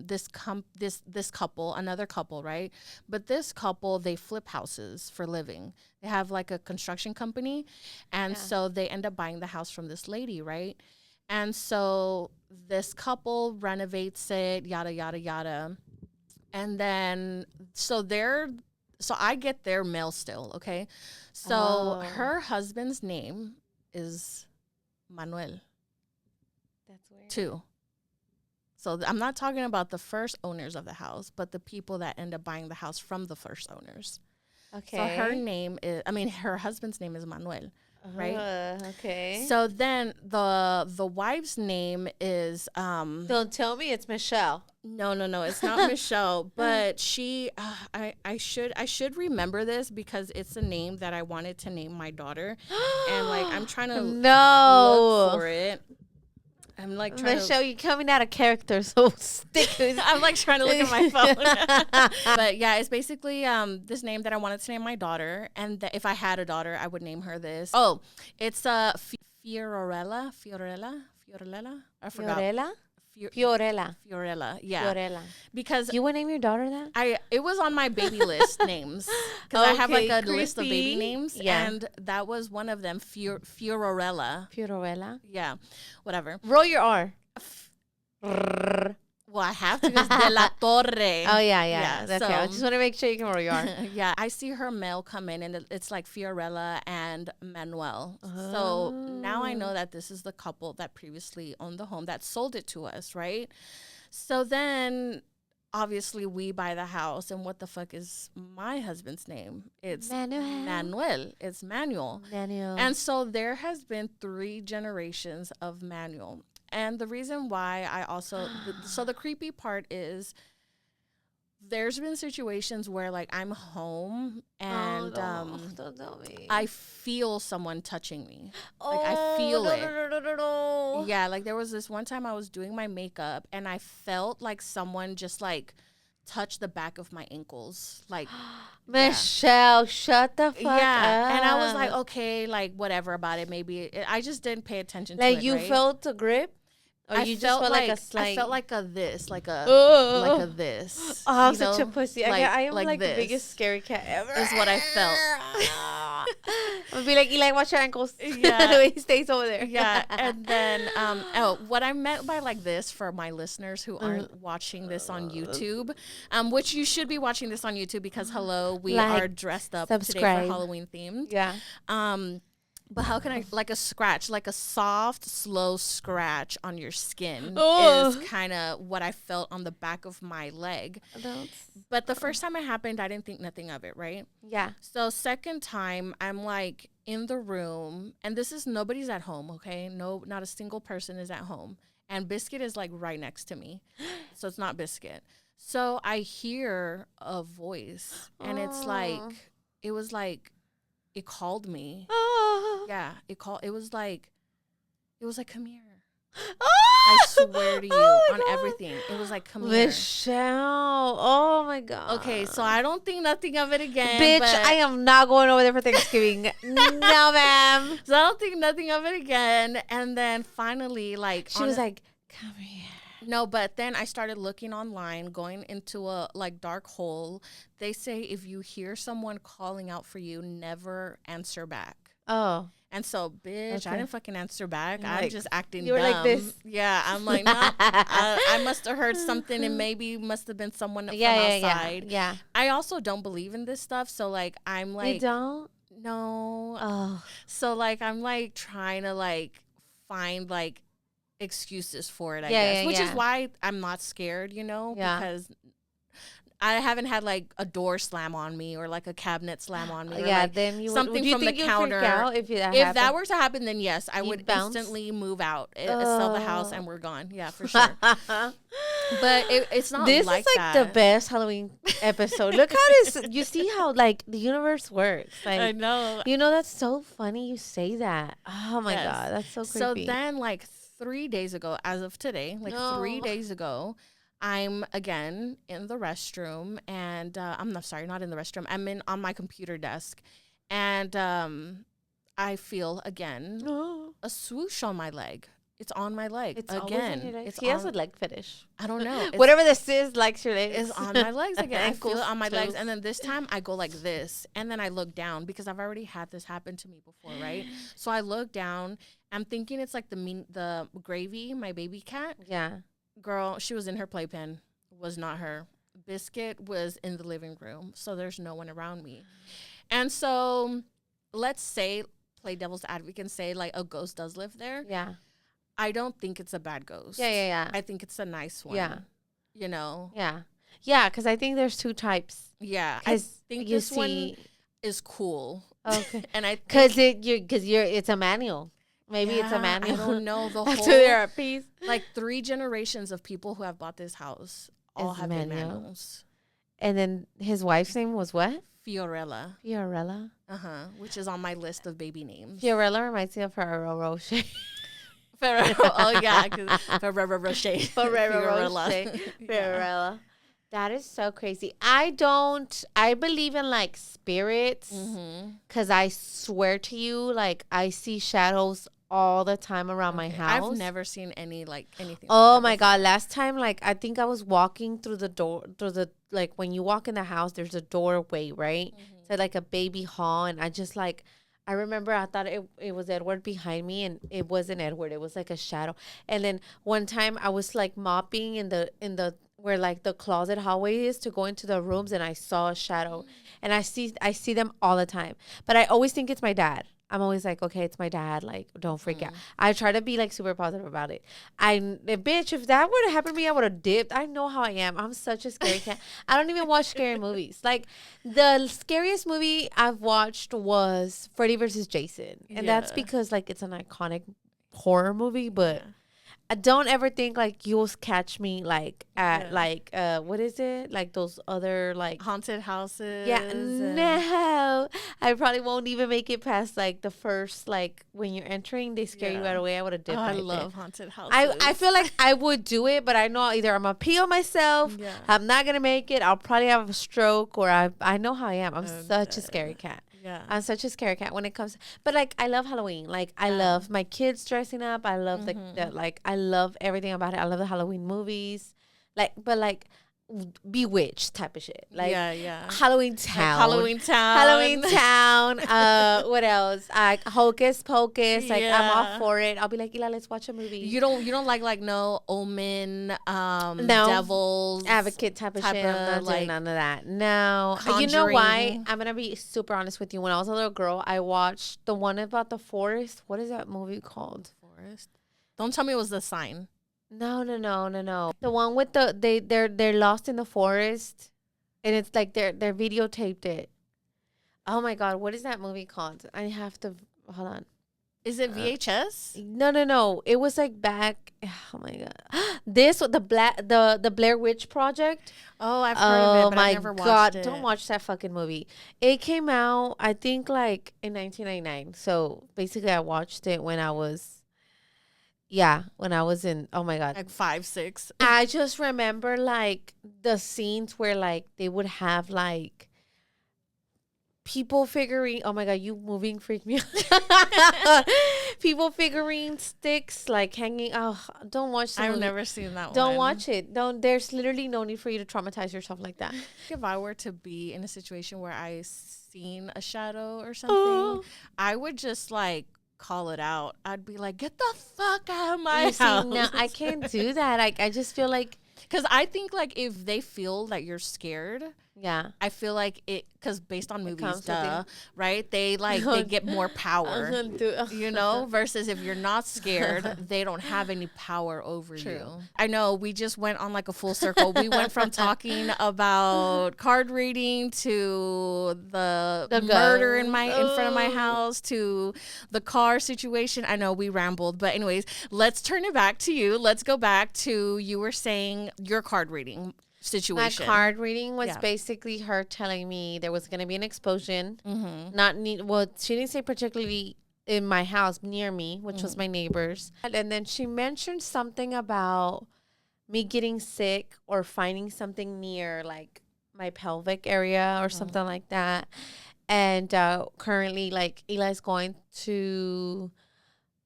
this couple, another couple, right? But this couple, they flip houses for living. They have like a construction company, and so they end up buying the house from this lady, right? And so this couple renovates it, yada yada yada, and then so I get their mail still, okay? So her husband's name is Manuel. That's weird. Too. So I'm not talking about the first owners of the house, but the people that end up buying the house from the first owners. Okay. So her husband's name is Manuel, right? Okay. So then the wife's name is Don't tell me it's Michelle. No, it's not Michelle, but she I should remember this because it's a name that I wanted to name my daughter, and like I'm trying to look for it. I'm like trying Michelle, you're coming out of character, so stick with I'm like trying to look at my phone. But yeah, it's basically this name that I wanted to name my daughter, and if I had a daughter, I would name her this. Oh, it's Fiorella. I forgot. Fiorella, yeah. Fiorella. Because you would name your daughter that? It was on my baby list names because I have like a list of baby names, and that was one of them. Fiorella. Yeah, whatever. Roll your R. Well, I have to because de la Torre. Oh, yeah. Okay, So, I just want to make sure you can roll your R. yeah, I see her mail come in, and it's like Fiorella and Manuel. So now I know that this is the couple that previously owned the home that sold it to us, right? So then, obviously, we buy the house, and what the fuck is my husband's name? It's Manuel. It's Manuel. And so there has been 3 generations of Manuel. And the reason why I also, so the creepy part is there's been situations where like I'm home and don't tell me. I feel someone touching me. Like I feel it. No. Yeah, like there was this one time I was doing my makeup and I felt like someone just like touched the back of my ankles. Like Michelle, shut the fuck up. And I was like, okay, like whatever about it. Maybe I just didn't pay attention to it. Like you felt a grip? Or you just felt like a slight... I felt like a this, like a this. Oh, I'm such a pussy. I am like this. the biggest scary cat ever. Is what I felt. I'll be like, Eli, watch your ankles. Yeah. The way he stays over there. Yeah. And then, what I meant by like this for my listeners who aren't watching this on YouTube, which you should be watching this on YouTube because, hello, we are dressed up today for Halloween themed. Yeah. But how can I, like a scratch, like a soft, slow scratch on your skin is kind of what I felt on the back of my leg. But the first time it happened, I didn't think nothing of it, right? Yeah. So second time, I'm like in the room, and this is, nobody's at home, okay? No, not a single person is at home. And Biscuit is like right next to me. So it's not Biscuit. So I hear a voice, and it's like, it was like, it called me. Yeah, it was like, come here. I swear to you, on everything. It was like, come here. Michelle. Oh my God. Okay, so I don't think nothing of it again. Bitch, but I am not going over there for Thanksgiving. No, ma'am. So I don't think nothing of it again. And then finally, like, She was like, come here. no, but then I started looking online, going into a like dark hole. They say if you hear someone calling out for you, never answer back. Oh. And so, bitch, Okay. I didn't fucking answer back. You're I'm like, just acting you were dumb. like this. Yeah, I'm like, no, I must have heard something, and maybe must have been someone from outside. Yeah. I also don't believe in this stuff, so like, I'm like, You don't? no. Oh. So like, I'm like trying to like find like excuses for it, I Yeah, guess, which is yeah. why I'm not scared, you know, Yeah. because I haven't had like a door slam on me or like a cabinet slam on me. Or, Yeah, like, then you something would you from think the you'd counter. freak out if that If happened? that were to happen, then yes, I You'd would bounce? instantly move out, sell the house, and we're gone. Yeah, for sure. But But it's not this like is like that. the best Halloween episode. Look how this. You see how like the universe works. Like I know. you know that's so funny. You say that. Oh my Yes. God, that's so So creepy. then, like 3 days ago, as of today, like No. 3 days ago, I'm again in the restroom, and I'm not sorry, not in the restroom. I'm on my computer desk, and I feel again a swoosh on my leg. It's on my leg It's again. always on your legs. It's He has on- a leg fetish. I don't know. It's- Whatever this is, likes your legs. is on my legs again. I feel Ankles, it on my legs. toes. And then this time I go like this. And then I look down because I've already had this happen to me before, right? So I look down. I'm thinking it's like the Gravy, my baby cat. Yeah. Girl, she was in her playpen. Was not her. Biscuit was in the living room. So there's no one around me. And so let's say, play devil's advocate and say like a ghost does live there. Yeah. I don't think it's a bad ghost. Yeah. I think it's a nice one. Yeah. You know? Yeah. Yeah, because I think there's two types. Yeah. I Because think you this one see, is cool. okay, And I because it's a manual. Maybe it's a Yeah, manual. I don't know the After whole they're at peace. like 3 generations of people who have bought this house all Is have been manual. manuals. And then his wife's name was what? Fiorella, Fiorella. which is on my list of baby names. Fiorella reminds me of Ferrero Rocher. Oh yeah, Ferrero Rocher. Ferrero Fiorella. Rocher. Yeah. Fiorella. That is so crazy. I believe in like spirits because I swear to you, like I see shadows all the time around my house. I've never seen anything. Oh like my that God. Last time, like, I think I was walking through the door, like, when you walk in the house, there's a doorway, right? So, like, a baby hall. And I just, like, I remember I thought it was Edward behind me, and it wasn't Edward. It was, like, a shadow. And then one time I was, like, mopping in the where, like, the closet hallway is to go into the rooms, and I saw a shadow. And I see them all the time. But I always think it's my dad. I'm always like, okay, it's my dad. Like, don't freak out. I try to be like super positive about it. Bitch, if that were to happen to me, I would have dipped. I know how I am. I'm such a scary cat. I don't even watch scary movies. Like, the scariest movie I've watched was Freddy versus Jason. And that's Yeah. because, like, it's an iconic horror movie. But I don't ever think, like, you'll catch me, like, at, like, what is it? Like, those other, like, haunted houses. yeah, and- no. I probably won't even make it past like the first, like when you're entering, they scare you Yeah. right away. I would have Oh, dipped. I right love there. haunted houses. I feel like I would do it, but I know either I'm gonna pee on myself, Yeah. I'm not gonna make it, I'll probably have a stroke, or I know how I am. I'm such a scary cat. Yeah. I'm such a scary cat when it comes, but like I love Halloween. Like I love my kids dressing up. I love the like I love everything about it. I love the Halloween movies, like but like Bewitched type of shit. Like yeah. Halloween Town. Halloween Town. Halloween Town. What else? Hocus Pocus. Like I'm all Yeah. for it. I'll be like, Ela, let's watch a movie. You don't like no Omen, No. Devils, Advocate type of shit. I'm not doing like none of that. No. You know why? Conjuring. I'm gonna be super honest with you. When I was a little girl, I watched the one about the forest. What is that movie called? Forest. Don't tell me it was The Sign. No. The one with they're lost in the forest, and it's like they're videotaped it. Oh my God, what is that movie called? I have to hold on. Is it VHS? No. It was like back. Oh my God, this the Blair Witch Project. Oh, I've heard of it, but my I never watched God, it. don't watch that fucking movie. It came out, I think, like in 1999. So basically, I watched it when I was Yeah, when I was in, oh my God. Like 5, 6. I just remember like the scenes where like they would have like people figurine. Oh my God, you moving freak me out. People figurine sticks like hanging. Oh, don't watch the I've movie. never seen that Don't one. watch it. Don't. There's literally no need for you to traumatize yourself like that. If I were to be in a situation where I seen a shadow or something, I would just like call it out. I'd be like, get the fuck out of my house. See, now I can't do that. I just feel like, because I think like if they feel that you're scared, yeah, I feel like it, because based on movies, comes with duh, right? They like they get more power, you know. Versus if you're not scared, they don't have any power over you. I know we just went on like a full circle. We went from talking about card reading to the murder in front of my house to the car situation. I know we rambled, but anyways, let's turn it back to you. Let's go back to, you were saying your card reading situation. My card reading was basically her telling me there was going to be an explosion. Well, she didn't say particularly in my house near me, which was my neighbor's. And then she mentioned something about me getting sick or finding something near like my pelvic area or something like that. And currently like Eli's going to,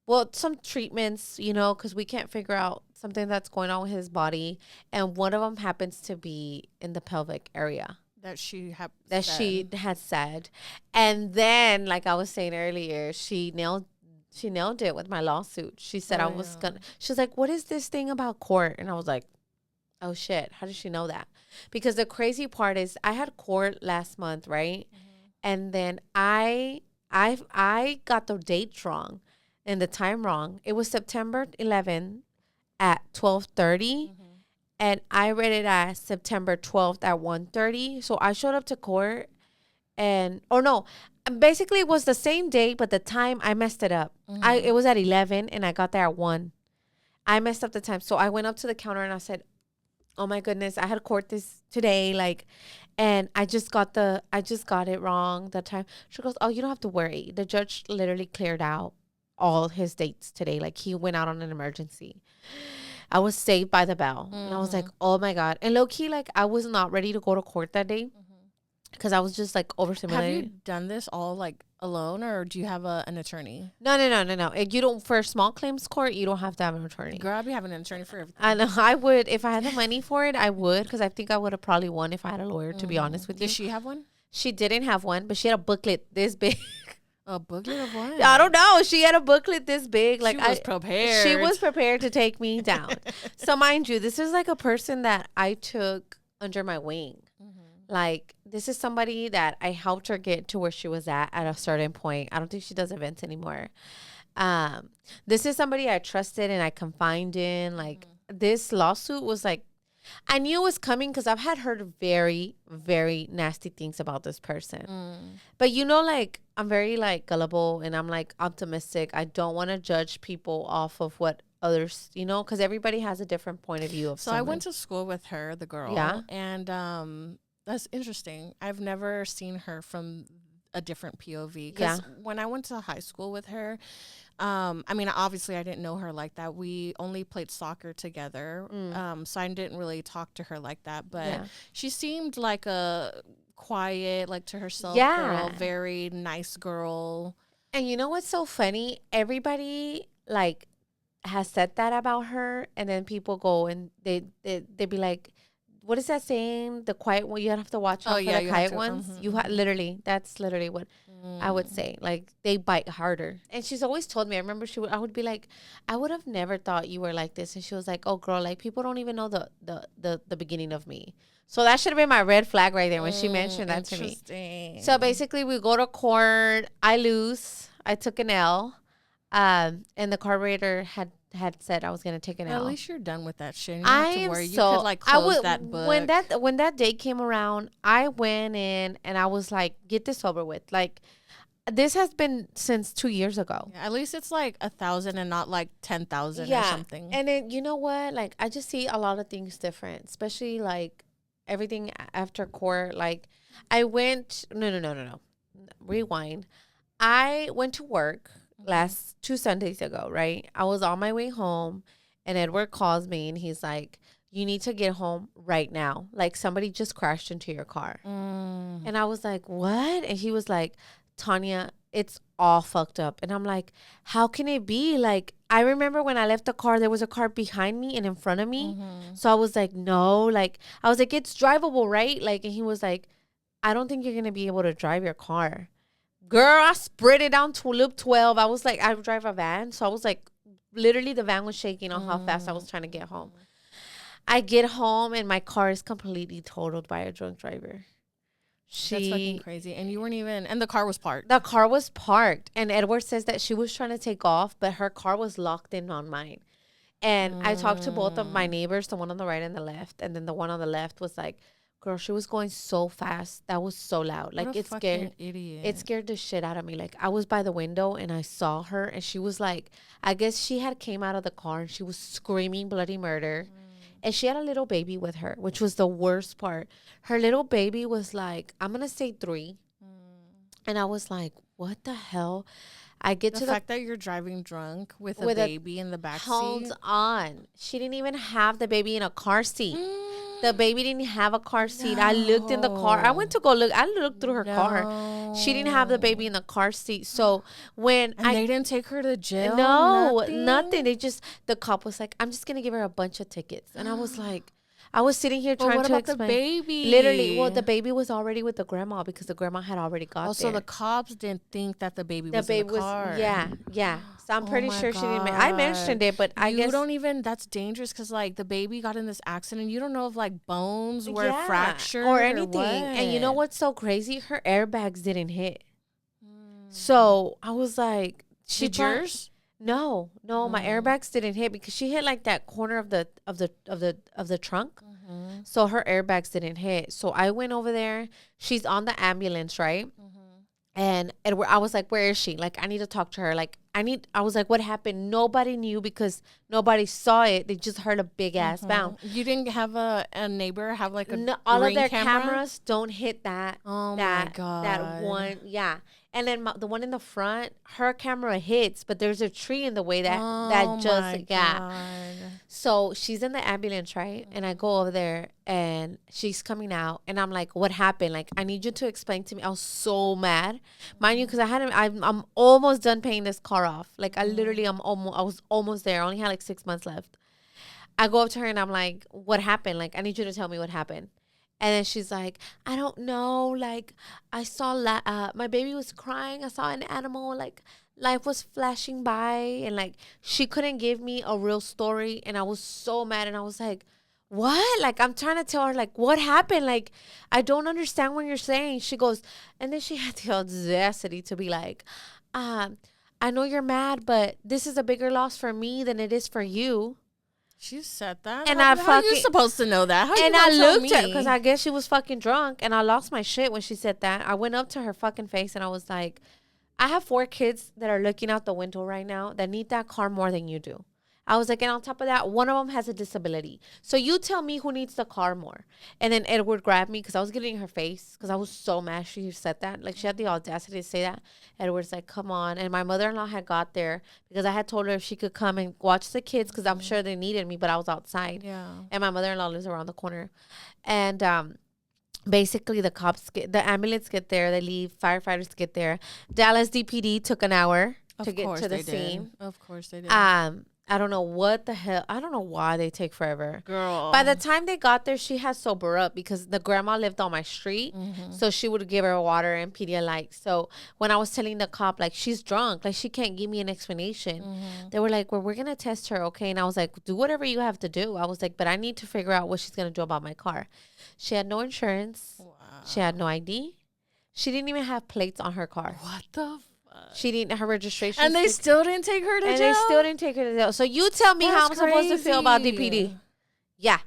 well, some treatments, you know, because we can't figure out something that's going on with his body, and one of them happens to be in the pelvic area that she had said. And then, like I was saying earlier, she nailed it with my lawsuit. She said she was like, what is this thing about court? And I was like, oh shit, how did she know that? Because the crazy part is I had court last month, right? And then I got the date wrong and the time wrong. It was September 11th at 12:30, and I read it as September 12th at 1:30. So I showed up to court, and basically it was the same day, but the time I messed it up. It was at 11 and I got there at 1. I messed up the time, so I went up to the counter and I said, oh my goodness, I had court this today, like, and I just got it wrong the time. She goes, oh, you don't have to worry, the judge literally cleared out all his dates today. Like, he went out on an emergency. I was saved by the bell. And I was like, oh my God. And low key, like, I was not ready to go to court that day because I was just like overstimulated. Have you done this all like alone, or do you have an attorney? No. You don't, for small claims court, you don't have to have an attorney. Girl, I'd be having an attorney for everything. I know. I would, if I had the money for it, I would, because I think I would have probably won if I had a lawyer, to be honest with you. Did she have one? She didn't have one, but she had a booklet this big. A booklet of what? I don't know. She had a booklet this big. Like, she was prepared. She was prepared to take me down. So mind you, this is like a person that I took under my wing. Like, this is somebody that I helped her get to where she was at a certain point. I don't think she does events anymore. This is somebody I trusted and I confided in. Like, this lawsuit was like, I knew it was coming because I've had heard very, very nasty things about this person. But, you know, like, I'm very, like, gullible and I'm, like, optimistic. I don't want to judge people off of what others, you know, because everybody has a different point of view of something. I went to school with her, the girl. Yeah. And that's interesting. I've never seen her from a different POV. Because when I went to high school with her, I mean, obviously I didn't know her like that. We only played soccer together. So I didn't really talk to her like that. But she seemed like a quiet, like to herself girl, very nice girl. And you know what's so funny? Everybody, like, has said that about her. And then people go and they be like, what is that saying? The quiet one. You have to watch out for the quiet ones. Literally, that's literally what I would say. Like, they bite harder. And she's always told me. I remember I would be like, I would have never thought you were like this. And she was like, oh girl, like, people don't even know the beginning of me. So that should have been my red flag right there when she mentioned that to me. So basically, we go to court. I lose. I took an L. And the carburetor had said I was gonna take an L. At least you're done with that shit. You don't have to worry. You could like close that book. When that day came around, I went in and I was like, get this over with. Like, this has been since 2 years ago. Yeah, at least it's like 1,000 and not like 10,000 or something. And then, you know what? Like, I just see a lot of things different, especially like everything after court. Like, I went no. Rewind. I went to work last 2 Sundays ago, right? I was on my way home and Edward calls me and he's like, you need to get home right now. Like somebody just crashed into your car. And I was like, what? And he was like, Tania, it's all fucked up. And I'm like, how can it be? Like, I remember when I left the car, there was a car behind me and in front of me. So I was like, no, like, I was like, it's drivable, right? Like, and he was like, I don't think you're going to be able to drive your car. Girl, I sprinted down to Loop 12. I was like, I drive a van. So I was like, literally the van was shaking on how fast I was trying to get home. I get home and my car is completely totaled by a drunk driver. That's fucking crazy. And you weren't even, and the car was parked. The car was parked. And Edward says that she was trying to take off, but her car was locked in on mine. And I talked to both of my neighbors, the one on the right and the left. And then the one on the left was like, girl, she was going so fast. That was so loud. Like, it scared. Idiot. It scared the shit out of me. Like, I was by the window and I saw her and she was like, I guess she had came out of the car and she was screaming bloody murder. And she had a little baby with her, which was the worst part. Her little baby was like, I'm going to say 3. And I was like, what the hell? I get to the fact that you're driving drunk with a baby in the backseat. Hold on. She didn't even have the baby in a car seat. The baby didn't have a car seat. No. I looked in the car. I went to go look. I looked through her car. She didn't have the baby in the car seat. So when they didn't take her to jail? No, nothing. They just, the cop was like, I'm just going to give her a bunch of tickets. And I was like, I was sitting here trying to explain. The baby? Literally, well, the baby was already with the grandma because the grandma had already got there. So the cops didn't think that the baby was in the car. Yeah. So I'm pretty sure she didn't. I mentioned it, but I guess. You don't even, that's dangerous because, like, the baby got in this accident. You don't know if, like, bones were fractured or anything. And you know what's so crazy? Her airbags didn't hit. So I was like, did yours? No, my airbags didn't hit because she hit like that corner of the trunk. So her airbags didn't hit. So I went over there. She's on the ambulance, right? And Edward, I was like, where is she? Like, I need to talk to her. Like, I was like, what happened? Nobody knew because nobody saw it. They just heard a big ass bounce. You didn't have a neighbor have like a all of their camera? cameras don't hit that. Oh my God. That one, yeah. And then the one in the front, her camera hits, but there's a tree in the way that just God. So she's in the ambulance, right? And I go over there and she's coming out and I'm like, what happened? Like, I need you to explain to me. I was so mad, mind you, because I'm almost done paying this car off. Like, I literally, I was almost there. I only had like 6 months left. I go up to her and I'm like, what happened? Like, I need you to tell me what happened. And then she's like, I don't know. Like, I saw my baby was crying. I saw an animal. Like, life was flashing by. And, like, she couldn't give me a real story. And I was so mad. And I was like, what? Like, I'm trying to tell her, like, what happened? Like, I don't understand what you're saying. She goes, and then she had the audacity to be like, I know you're mad, but this is a bigger loss for me than it is for you. She said that? And how are you supposed to know that? And I looked at her because I guess she was fucking drunk. And I lost my shit when she said that. I went up to her fucking face and I was like, I have 4 kids that are looking out the window right now that need that car more than you do. I was like, and on top of that, one of them has a disability. So you tell me who needs the car more. And then Edward grabbed me because I was getting in her face because I was so mad she said that. Like, she had the audacity to say that. Edward's like, come on. And my mother-in-law had got there because I had told her if she could come and watch the kids because I'm sure they needed me, but I was outside. Yeah. And my mother-in-law lives around the corner. And basically the the ambulance get there. They leave. Firefighters get there. Dallas DPD took an hour to get to the scene. Of course they did. I don't know what the hell. I don't know why they take forever. Girl. By the time they got there, she had sober up because the grandma lived on my street. So she would give her water and Pedialyte. So when I was telling the cop, like, she's drunk, like, she can't give me an explanation. They were like, well, we're going to test her, okay? And I was like, do whatever you have to do. I was like, but I need to figure out what she's going to do about my car. She had no insurance. Wow. She had no ID. She didn't even have plates on her car. What the She didn't her registration. And they still didn't take her to jail? And they still didn't take her to jail. So you tell me how I'm supposed to feel about DPD. Yeah.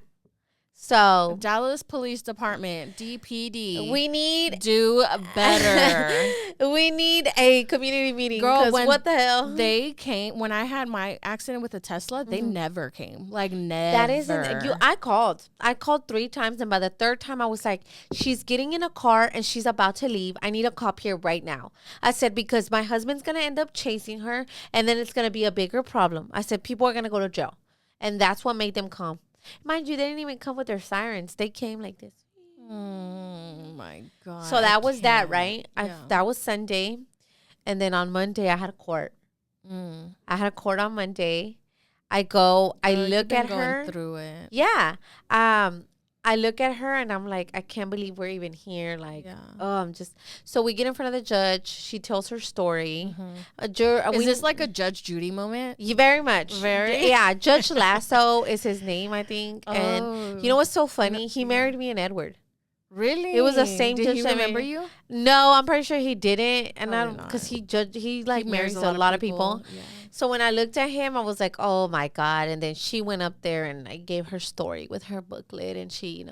So Dallas Police Department, DPD. we need do better. We need a community meeting. Girl, what the hell? They came when I had my accident with the Tesla. They never came. Like never. That isn't you. I called 3 times, and by the 3rd time, I was like, "She's getting in a car and she's about to leave. I need a cop here right now." I said, because my husband's gonna end up chasing her, and then it's gonna be a bigger problem. I said, people are gonna go to jail, and that's what made them come. Mind you, they didn't even come with their sirens. They came like this. Oh my God. So that was that, right? Yeah. That was Sunday. And then on Monday, I had a court. I had a court on Monday. I look at her. Through it. Yeah. I look at her and I'm like, I can't believe we're even here. Like, I'm just. So we get in front of the judge. She tells her story. Is this like a Judge Judy moment? Yeah, very much. Very? Yeah. Judge Lasso is his name, I think. And you know what's so funny? He married me and Edward. Really? It was the same judge. Did he remember you? No, I'm pretty sure he didn't. And because he marries a lot of people. Yeah. So when I looked at him, I was like, oh my God. And then she went up there and I gave her story with her booklet. And she,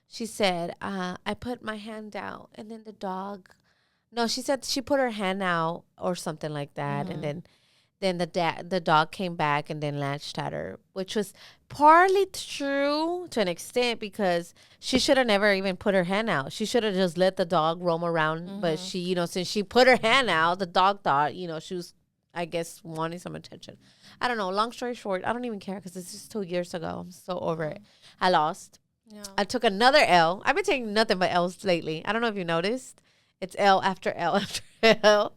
she said, I put my hand out and then the dog. No, she said she put her hand out or something like that. And then the dog came back and then latched at her, which was partly true to an extent because she should have never even put her hand out. She should have just let the dog roam around. But she, since she put her hand out, the dog thought, she was, I guess, wanting some attention. I don't know. Long story short, I don't even care because this is 2 years ago. I'm so over it. I lost. Yeah. I took another L. I've been taking nothing but L's lately. I don't know if you noticed. It's L after L after L.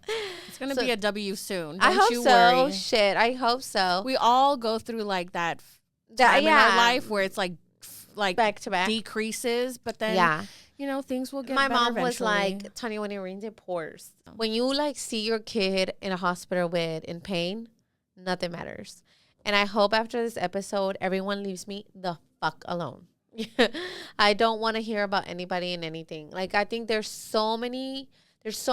It's going to be a W soon. I hope you so. Worry. Shit, I hope so. We all go through like that time in our life where it's like back to back decreases, but then things will get better. My mom was like, Tania, when it rains, it pours. When you see your kid in a hospital bed in pain, nothing matters. And I hope after this episode, everyone leaves me the fuck alone. I don't want to hear about anybody and anything. Like, I think there's so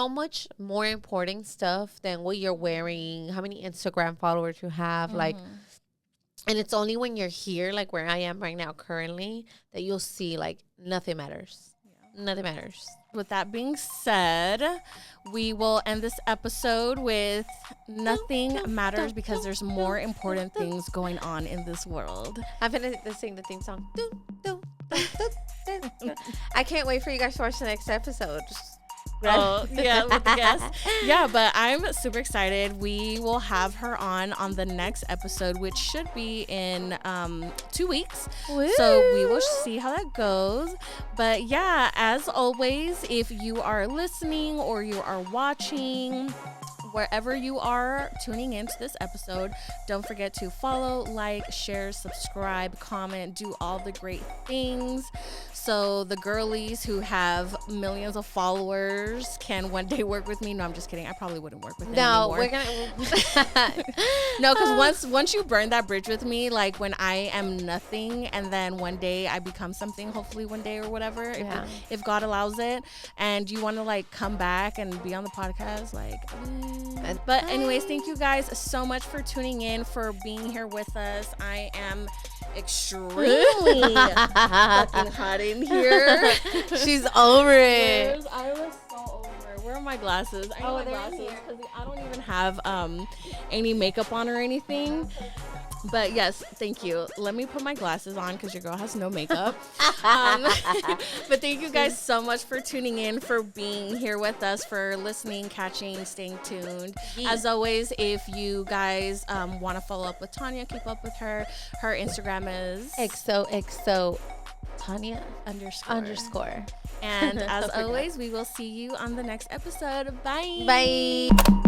much more important stuff than what you're wearing, how many Instagram followers you have, and it's only when you're here, like where I am right now currently, that you'll see nothing matters. Nothing matters. With that being said, we will end this episode with nothing matters because there's more important things going on in this world. I'm going to sing the theme song. I can't wait for you guys to watch the next episode. Oh, yeah, with the guest. Yeah, but I'm super excited. We will have her on the next episode, which should be in 2 weeks. Woo. So we will see how that goes. But yeah, as always, if you are listening or you are watching, wherever you are tuning into this episode, don't forget to follow, like, share, subscribe, comment, do all the great things so the girlies who have millions of followers can one day work with me. No, I'm just kidding. I probably wouldn't work with them anymore. We're gonna No, because once you burn that bridge with me, like when I am nothing and then one day I become something, hopefully one day or whatever, if God allows it, and you want to come back and be on the podcast, but anyways, thank you guys so much for tuning in, for being here with us. I am extremely fucking hot in here. She's over it. I was so over it. Where are my glasses? I need my glasses because I don't even have any makeup on or anything. But yes, thank you. Let me put my glasses on because your girl has no makeup. But thank you guys so much for tuning in, for being here with us, for listening, catching, staying tuned. As always, if you guys want to follow up with Tania, keep up with her. Her Instagram is XOXO Tania __. And as always, we will see you on the next episode. Bye. Bye.